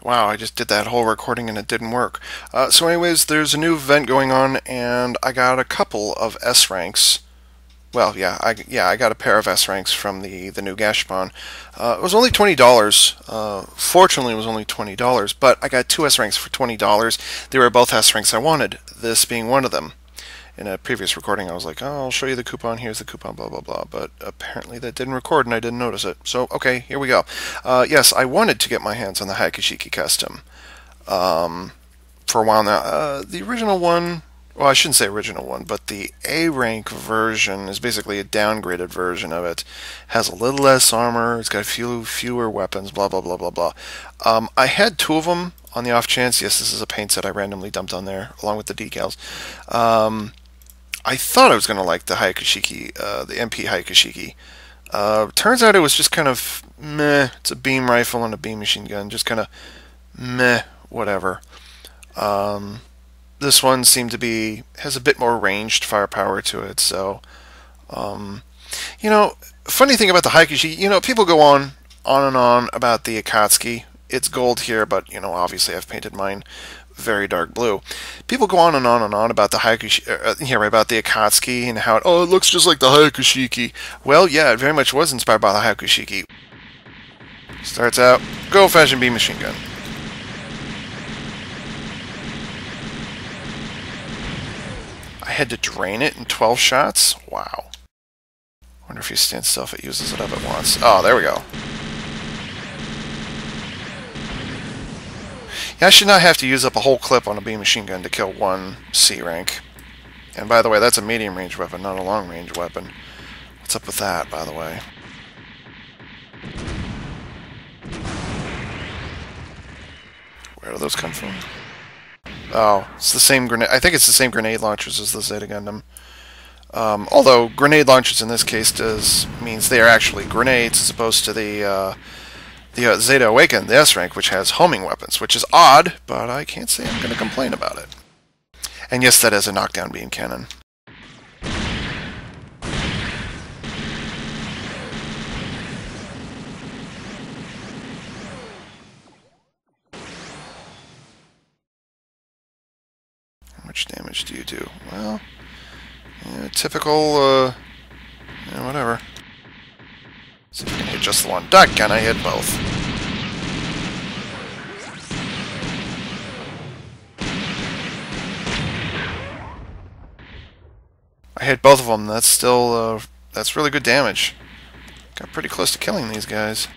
Wow, I just did that whole recording and it didn't work. So anyways, there's a new event going on and I got a couple of S ranks. Well, I got a pair of S ranks from the new gashapon. It was only $20. Fortunately, it was only $20, but I got two S ranks for $20. They were both S ranks I wanted, this being one of them. In a previous recording, I was like, oh, I'll show you the coupon, here's the coupon, blah, blah, blah. But apparently that didn't record and I didn't notice it. So, okay, here we go. Yes, I wanted to get my hands on the Hyaku Shiki custom for a while now. The original one, well, I shouldn't say original one, but the A rank version is basically a downgraded version of it. Has a little less armor, it's got a few fewer weapons, blah, blah, blah, blah, blah. I had two of them on the off chance. Yes, this is a paint set I randomly dumped on there, along with the decals. I thought I was going to like the Hyaku Shiki, the MP Hyaku Shiki. Turns out it was just kind of meh. It's a beam rifle and a beam machine gun, just kind of meh, whatever. This one seemed to be, has a bit more ranged firepower to it, so, you know, funny thing about the Hyaku Shiki, you know, people go on and on about the Akatsuki. It's gold here, but, you know, obviously I've painted mine very dark blue. People go on and on and on about the about the Akatsuki and how it looks just like the Hyaku Shiki. Well, yeah, it very much was inspired by the Hyaku Shiki. Starts out, good old-fashioned beam machine gun. I had to drain it in 12 shots? Wow. Wonder if you stand still if it uses it up at once. Oh, there we go. Yeah, I should not have to use up a whole clip on a beam machine gun to kill one C rank. And by the way, that's a medium range weapon, not a long range weapon. What's up with that, by the way? Where do those come from? Oh, it's the same grenade. I think it's the same grenade launchers as the Zeta Gundam. Although grenade launchers in this case means they are actually grenades as opposed to the Zeta Awaken, the S rank, which has homing weapons, which is odd, but I can't say I'm going to complain about it. And yes, that is a knockdown beam cannon. How much damage do you do? Well, yeah, typical, whatever. See if I can hit just the one. Can I hit both? I hit both of them. That's still, that's really good damage. Got pretty close to killing these guys.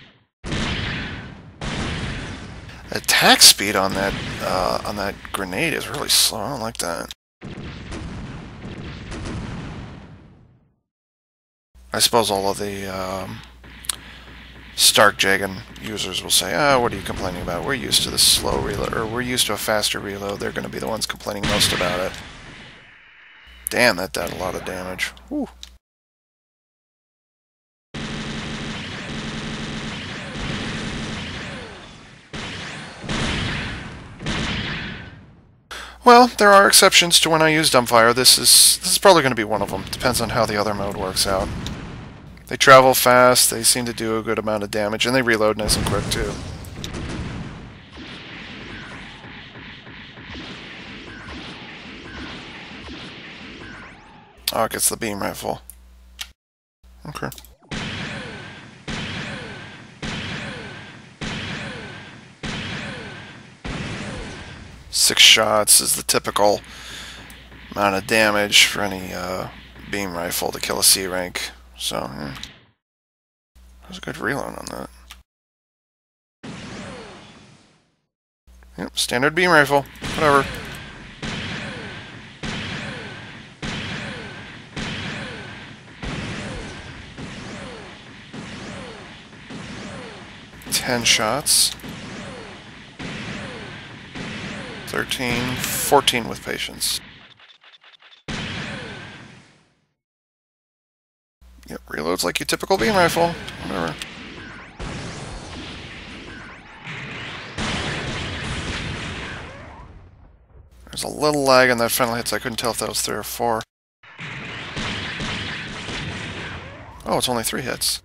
Attack speed on that grenade is really slow. I don't like that. I suppose all of the Stark Jagan users will say, what are you complaining about? We're used to the slow reload, or we're used to a faster reload. They're going to be the ones complaining most about it. Damn, that did a lot of damage. Whew. Well, there are exceptions to when I use dumbfire. This is probably going to be one of them. Depends on how the other mode works out. They travel fast, they seem to do a good amount of damage, and they reload nice and quick, too. Oh, it gets the beam rifle. Okay. Six shots is the typical amount of damage for any beam rifle to kill a C rank. So, yeah. There's a good reload on that. Yep, standard beam rifle. Whatever. Ten shots. 13, 14 with patience. Yep, reloads like your typical beam rifle. Whatever. There's a little lag on that final hit, so I couldn't tell if that was 3 or 4. Oh, it's only 3 hits.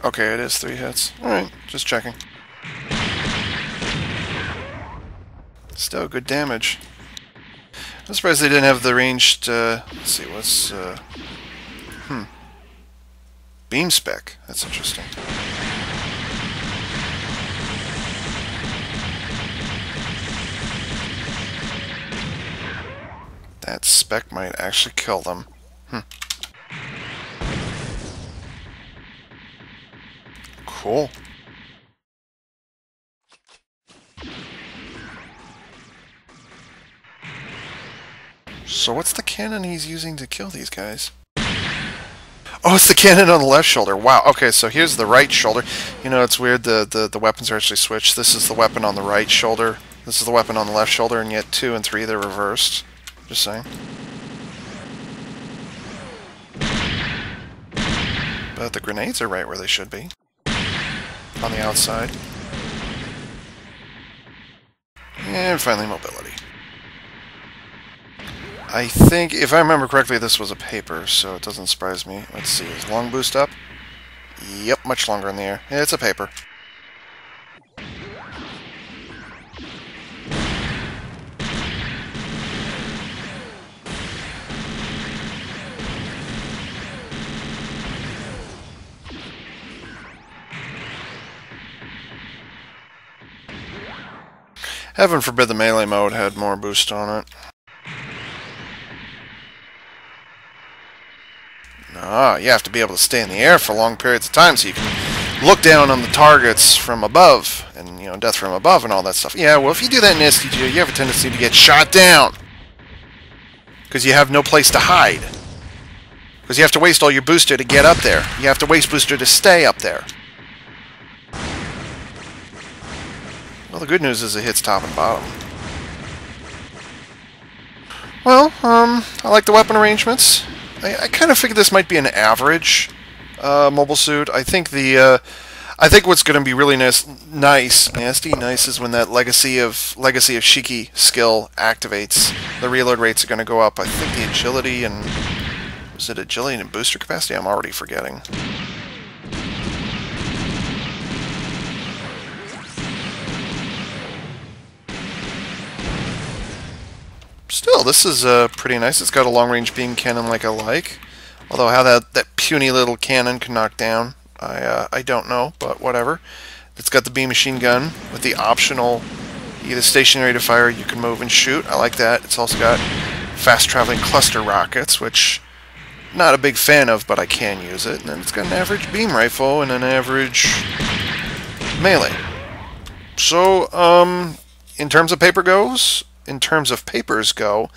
Okay, it is 3 hits. Alright, just checking. Still good damage. I'm surprised they didn't have the ranged, let's see, what's, beam spec. That's interesting. That spec might actually kill them. Cool. So what's the cannon he's using to kill these guys? Oh, it's the cannon on the left shoulder. Wow. Okay, so here's the right shoulder. You know, it's weird. The weapons are actually switched. This is the weapon on the right shoulder. This is the weapon on the left shoulder, and yet 2 and 3 they're reversed. Just saying. But the grenades are right where they should be. On the outside. And finally, mobility. I think, if I remember correctly, this was a paper, so it doesn't surprise me. Let's see, is long boost up? Yep, much longer in the air. Yeah, it's a paper. Heaven forbid the melee mode had more boost on it. Ah, you have to be able to stay in the air for long periods of time so you can look down on the targets from above, and, you know, death from above and all that stuff. Yeah, well, if you do that in SDGO, you have a tendency to get shot down. Because you have no place to hide. Because you have to waste all your booster to get up there. You have to waste booster to stay up there. Well, the good news is it hits top and bottom. Well, I like the weapon arrangements. I kind of figured this might be an average mobile suit. I think I think what's going to be really nasty is when that Legacy of Shiki skill activates. The reload rates are going to go up. I think the agility and is it agility and booster capacity? I'm already forgetting. Still, this is pretty nice. It's got a long-range beam cannon like I like. Although how that puny little cannon can knock down, I don't know, but whatever. It's got the beam machine gun with the optional either stationary to fire, you can move and shoot. I like that. It's also got fast-traveling cluster rockets, which I'm not a big fan of, but I can use it. And then it's got an average beam rifle and an average melee. So, in terms of papers go,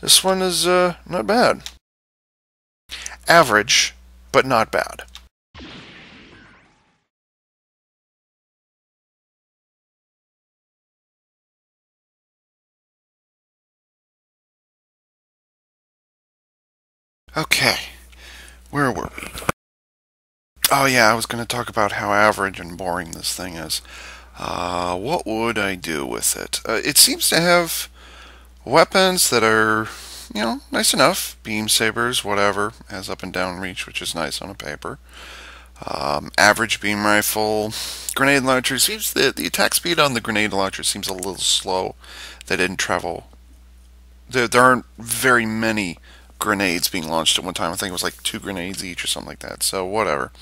this one is not bad. Average, but not bad. Okay, where were we? Oh yeah, I was going to talk about how average and boring this thing is. What would I do with it? It seems to have weapons that are, you know, nice enough. Beam sabers, whatever, has up and down reach, which is nice on a paper. Average beam rifle. Grenade launcher seems the attack speed on the grenade launcher seems a little slow. They didn't travel. There aren't very many grenades being launched at one time. I think it was like 2 grenades each or something like that. So whatever.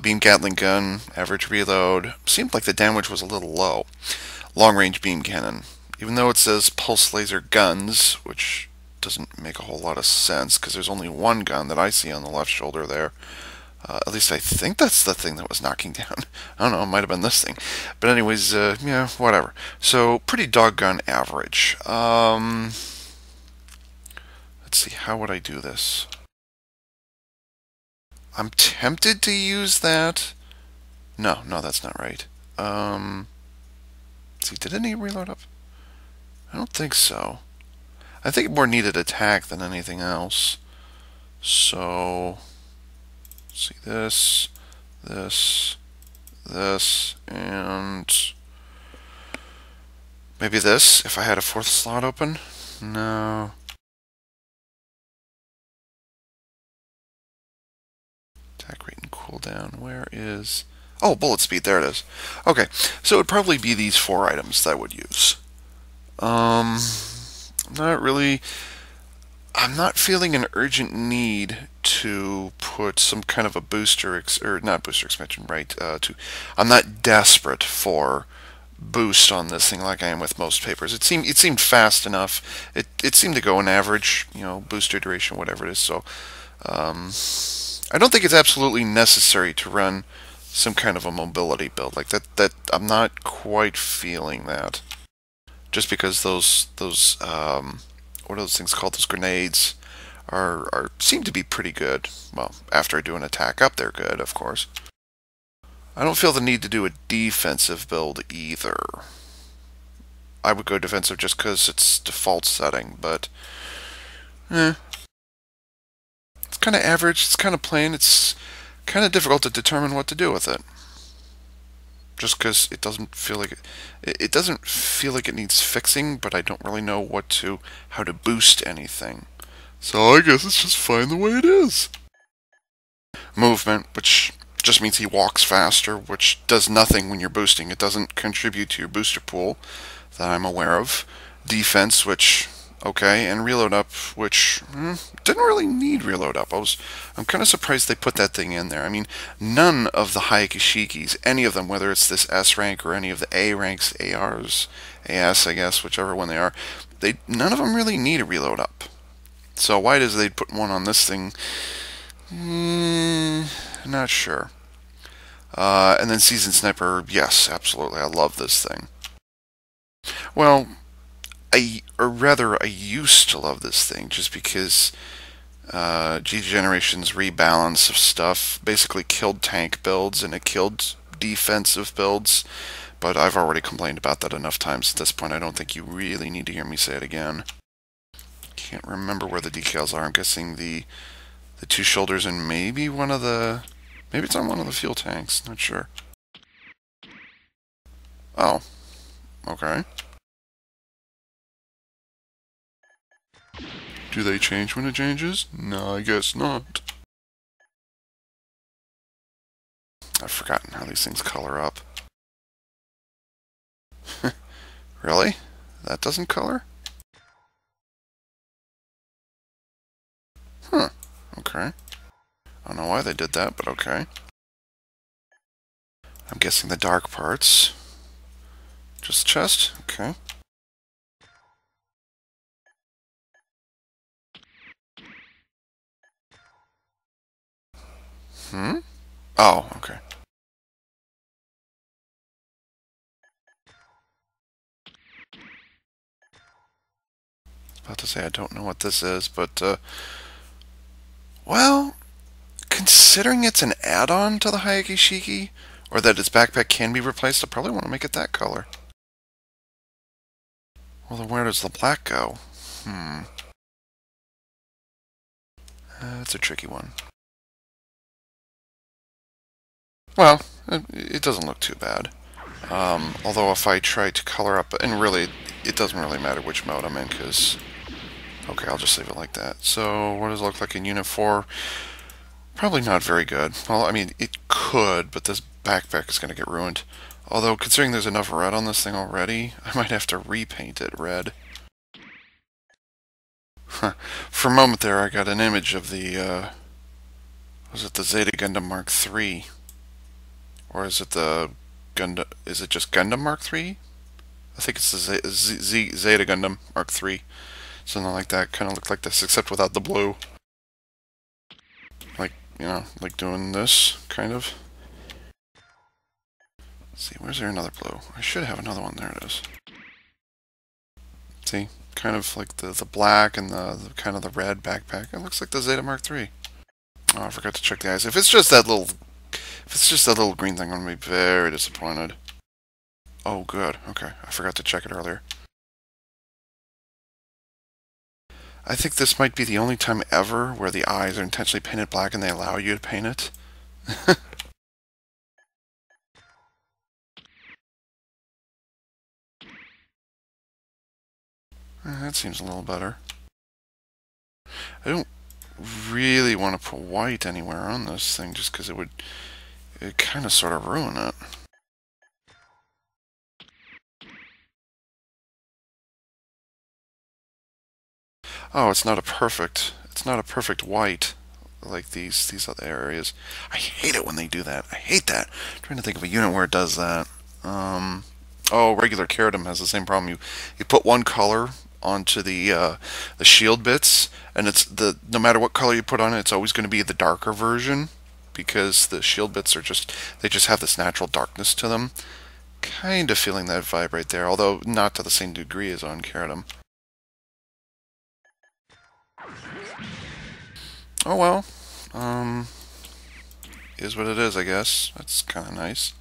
Beam Gatling gun, average reload. Seemed like the damage was a little low. Long range beam cannon. Even though it says pulse laser guns, which doesn't make a whole lot of sense because there's only one gun that I see on the left shoulder there. At least I think that's the thing that was knocking down. I don't know, it might have been this thing. But anyways, yeah, whatever. So, pretty doggone average. Let's see, how would I do this? I'm tempted to use that. No, that's not right. Let's see, did any reload up? I don't think so. I think it more needed attack than anything else. So, let's see, this, and maybe this, if I had a 4th slot open? No. Attack rate and cooldown. Where is... Oh, bullet speed. There it is. Okay, so it would probably be these 4 items that I would use. Not really... I'm not feeling an urgent need to put some kind of a booster, or not booster expansion, right? I'm not desperate for boost on this thing like I am with most papers. It seemed fast enough. It seemed to go an average, booster duration, whatever it is. So I don't think it's absolutely necessary to run some kind of a mobility build like that. That I'm not quite feeling that. Just because those what are those things called? Those grenades are seem to be pretty good. Well, after I do an attack up, they're good, of course. I don't feel the need to do a defensive build either. I would go defensive just because it's default setting, but it's kind of average. It's kind of plain. It's kind of difficult to determine what to do with it. Just because it doesn't feel like it doesn't feel like it needs fixing, but I don't really know how to boost anything. So I guess it's just fine the way it is. Movement, which just means he walks faster, which does nothing when you're boosting. It doesn't contribute to your booster pool that I'm aware of. Defense, which okay, and reload up, which didn't really need reload up. I'm kind of surprised they put that thing in there. I mean, none of the Hyaku Shikis, any of them, whether it's this S rank or any of the A ranks, ARs, AS, I guess, whichever one they are, none of them really need a reload up. So why does they put one on this thing? Not sure. And then Seasoned Sniper, yes, absolutely, I love this thing. Well, I used to love this thing just because G Generation's rebalance of stuff basically killed tank builds and it killed defensive builds. But I've already complained about that enough times at this point. I don't think you really need to hear me say it again. Can't remember where the decals are. I'm guessing the 2 shoulders and maybe maybe it's on one of the fuel tanks. Not sure. Oh, okay. Do they change when it changes? No, I guess not. I've forgotten how these things color up. Really? That doesn't color? Huh. Okay. I don't know why they did that, but okay. I'm guessing the dark parts. Just chest? Okay. Oh, okay. About to say I don't know what this is, but well, considering it's an add-on to the Hyaku Shiki, or that its backpack can be replaced, I probably want to make it that color. Well, then where does the black go? That's a tricky one. Well, it doesn't look too bad. Although if I try to color up, and really, it doesn't really matter which mode I'm in, because... Okay, I'll just leave it like that. So, what does it look like in Unit 4? Probably not very good. Well, I mean, it could, but this backpack is going to get ruined. Although, considering there's enough red on this thing already, I might have to repaint it red. For a moment there, I got an image of the, was it the Zeta Gundam Mark III? Or is it the Gundam, is it just Gundam Mark III? I think it's the Zeta Gundam Mark III. Something like that. Kind of looked like this, except without the blue. Like, like doing this, kind of. Let's see, where's there another blue? I should have another one. There it is. See? Kind of like the black and the kind of the red backpack. It looks like the Zeta Mark III. Oh, I forgot to check the eyes. If it's just that little green thing, I'm gonna be very disappointed. Oh, good. Okay, I forgot to check it earlier. I think this might be the only time ever where the eyes are intentionally painted black and they allow you to paint it. That seems a little better. I don't really want to put white anywhere on this thing, just because it kind of sort of ruin it. Oh, it's not a perfect white like these other areas. I hate it when they do that. I hate that. I'm trying to think of a unit where it does that. Oh, regular Keradim has the same problem. You put one color onto the shield bits, and no matter what color you put on it, it's always going to be the darker version, because the shield bits they just have this natural darkness to them. Kind of feeling that vibe right there, although not to the same degree as on Keradim. Oh well, is what it is, I guess. That's kind of nice.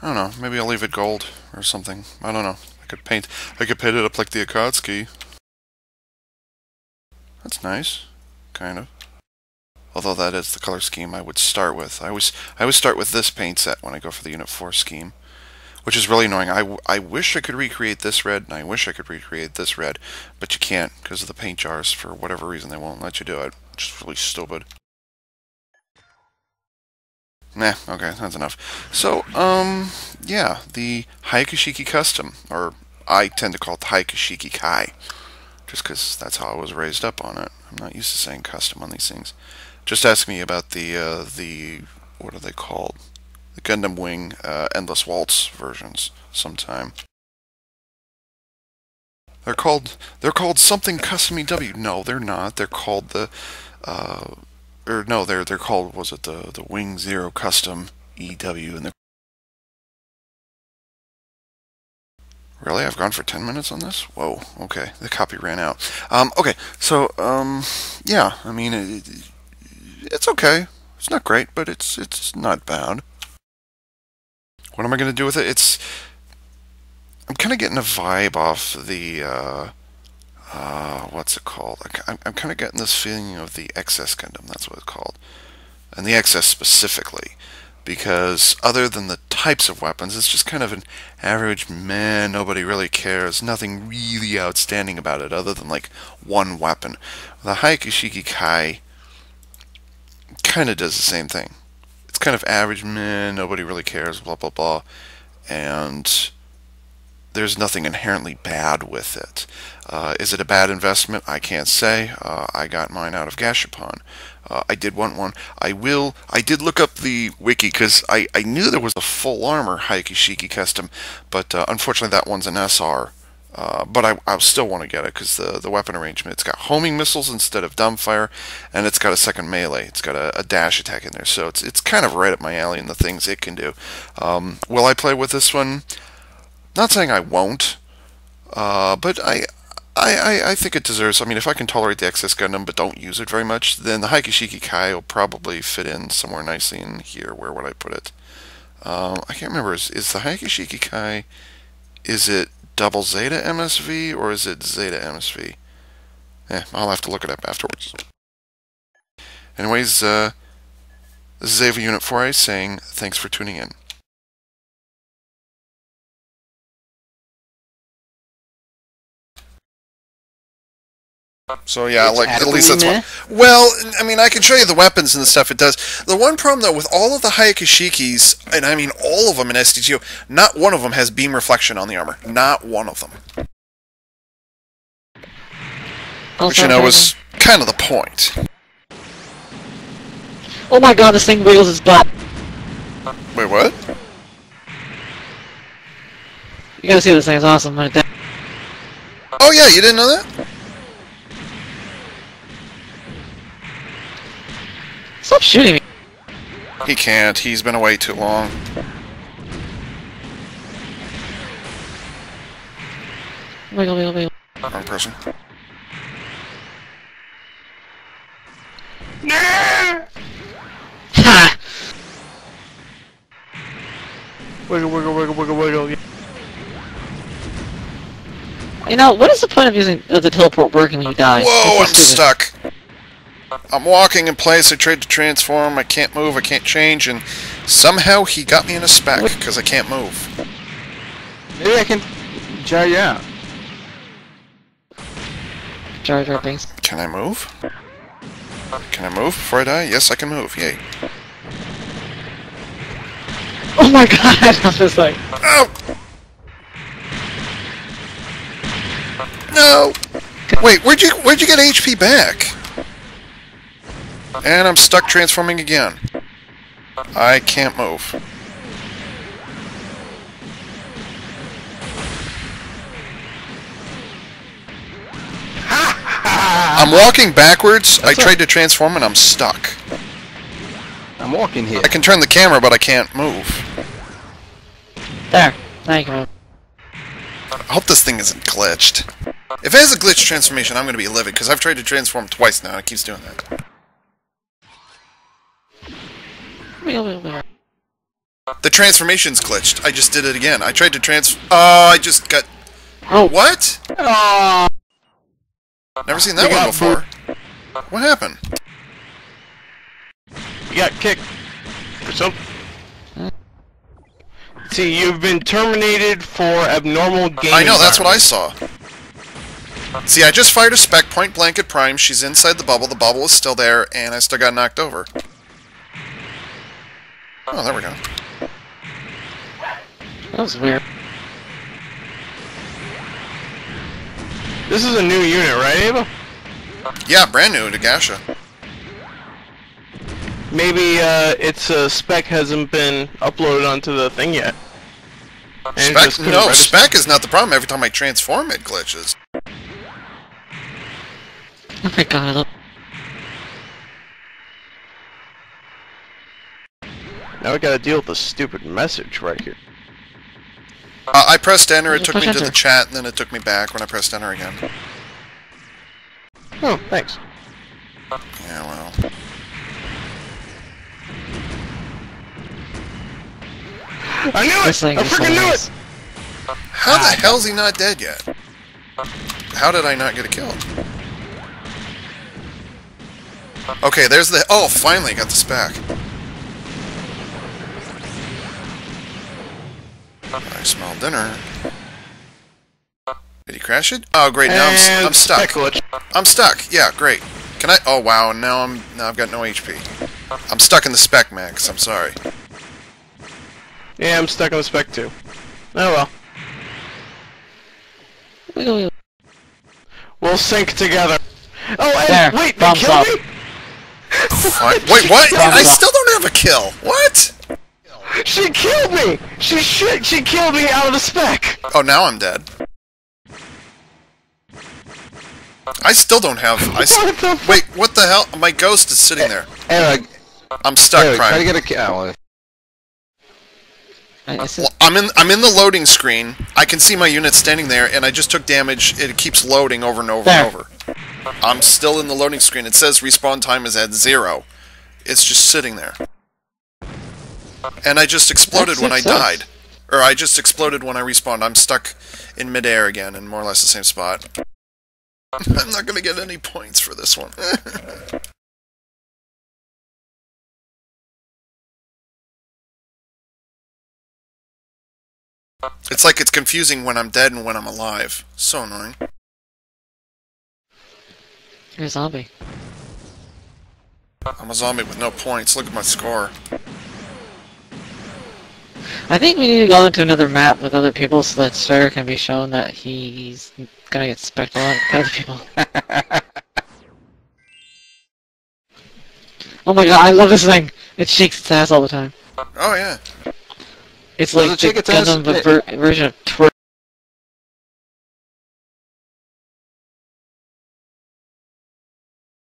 I don't know, maybe I'll leave it gold or something. I don't know. I could paint it up like the Akatsuki. That's nice, kind of. Although that is the color scheme I would start with. I always start with this paint set when I go for the Unit 4 scheme, which is really annoying. I wish I could recreate this red, and I wish I could recreate this red, but you can't because of the paint jars. For whatever reason, they won't let you do it. Which is really stupid. Nah, okay, that's enough. So, yeah, the Hyaku Shiki Custom, or I tend to call it the Hyaku Shiki Kai, just because that's how I was raised up on it. I'm not used to saying custom on these things. Just ask me about the what are they called? The Gundam Wing Endless Waltz versions sometime. They're called something custom EW. No, they're not. They're called the or no, they're called, was it the Wing Zero Custom EW? And really, I've gone for 10 minutes on this. Whoa. Okay, the copy ran out. Okay, so yeah, I mean it's okay. It's not great, but it's not bad. What am I going to do with it? I'm kind of getting a vibe off the what's it called? I'm kind of getting this feeling of the XS Gundam. That's what it's called, and the XS specifically, because other than the types of weapons, it's just kind of an average man. Nobody really cares. Nothing really outstanding about it, other than like one weapon. The Hyaku Shiki Kai kind of does the same thing. It's kind of average man. Nobody really cares. Blah blah blah, and there's nothing inherently bad with it. Is it a bad investment? I can't say. I got mine out of Gashapon. I did want one. I did look up the wiki because I knew there was a full armor Hyaku Shiki custom, but unfortunately that one's an SR. But I still want to get it because the weapon arrangement. It's got homing missiles instead of dumbfire, and it's got a second melee. It's got a dash attack in there, so it's kind of right up my alley in the things it can do. Will I play with this one? Not saying I won't, but I think it deserves. I mean, if I can tolerate the XS Gundam but don't use it very much, then the Hyaku Shiki Kai will probably fit in somewhere nicely in here. Where would I put it? I can't remember. Is the Hyaku Shiki Kai, is it double Zeta MSV or is it Zeta MSV? I'll have to look it up afterwards. Anyways, this is Ava Unit 4A saying thanks for tuning in. So yeah, like at least that's one. Well, I mean, I can show you the weapons and the stuff it does. The one problem though with all of the Hyaku Shikis, and I mean all of them in SDGO, not one of them has beam reflection on the armor. Not one of them. Which you know is kind of the point. Oh my god, this thing wiggles its butt. Wait, what? You gotta see this thing, it's awesome right there. Oh yeah, you didn't know that? Stop shooting me. He can't. He's been away too long. Wiggle, wiggle, wiggle. Wrong person. Ha! Wiggle, wiggle, wiggle, wiggle, wiggle. You know, what is the point of using the teleport working when you die? Whoa, I'm stuck. I'm walking in place. I tried to transform. I can't move. I can't change, and somehow he got me in a spec because I can't move. Maybe I can jar you out. Jar Jar Binks. Can I move? Can I move before I die? Yes, I can move. Yay. Oh my god! I was just like... Oh! No! Wait, where'd you get HP back? And I'm stuck transforming again. I can't move. I'm walking backwards. I tried to transform and I'm stuck. I'm walking here. I can turn the camera, but I can't move. There. Thank you. I hope this thing isn't glitched. If it has a glitch transformation, I'm going to be livid, because I've tried to transform twice now, and it keeps doing that. The transformation's glitched. I just did it again. I tried to I just got... Oh. What? Oh, Never seen that one before. What happened? you got kicked for something. See, you've been terminated for abnormal game. I know, that's what I saw. See, I just fired a spec point blank at Prime. She's inside the bubble is still there, and I still got knocked over. Oh, there we go. That was weird. This is a new unit, right, Ava? Yeah, brand new to Gasha. Maybe its spec hasn't been uploaded onto the thing yet. And it Spec? just couldn't No, register. spec is not the problem. Every time I transform, it glitches. Oh my god, look. Now we gotta deal with the stupid message right here. I pressed enter, it took Push me to enter. the chat, and then it took me back when I pressed enter again. Oh, thanks. Yeah, well. I knew This it! thing I is freaking knew hilarious. it! How the hell's he not dead yet? How did I not get a kill? Okay, there's the... Oh, finally got the spec. I smell dinner. Did he crash it? Oh, great, now And I'm stuck. spec glitch. I'm stuck. Yeah, great. Can I... Oh, wow, now I've got no HP. I'm stuck in the spec, Max. I'm sorry. Yeah, I'm stuck on the spec too. Oh well. Wiggle, wiggle. We'll sync together. Oh, and There, wait, they thumbs killed up. me? Wait, what? I still don't have a kill. What? She killed me! She killed me out of the spec! Oh, now I'm dead. I still don't have... What the fuck? Wait, what the hell? My ghost is sitting there. Anyway, I'm stuck, try to Prime. get a kill. Well, I'm in the loading screen. I can see my unit standing there, and I just took damage. It keeps loading over and over There. and over. I'm still in the loading screen. It says respawn time is at 0. It's just sitting there. And I just exploded That when I sucks. died. Or I just exploded when I respawned. I'm stuck in midair again, in more or less the same spot. I'm not gonna get any points for this one. It's like it's confusing when I'm dead and when I'm alive. So annoying. You're a zombie. I'm a zombie with no points. Look at my score. I think we need to go into another map with other people so that Sir can be shown that he's gonna get specked on by other people. Oh my god, I love this thing! It shakes its ass all the time. Oh yeah. It's Does like it shake the its ass? Gundam version of twerk.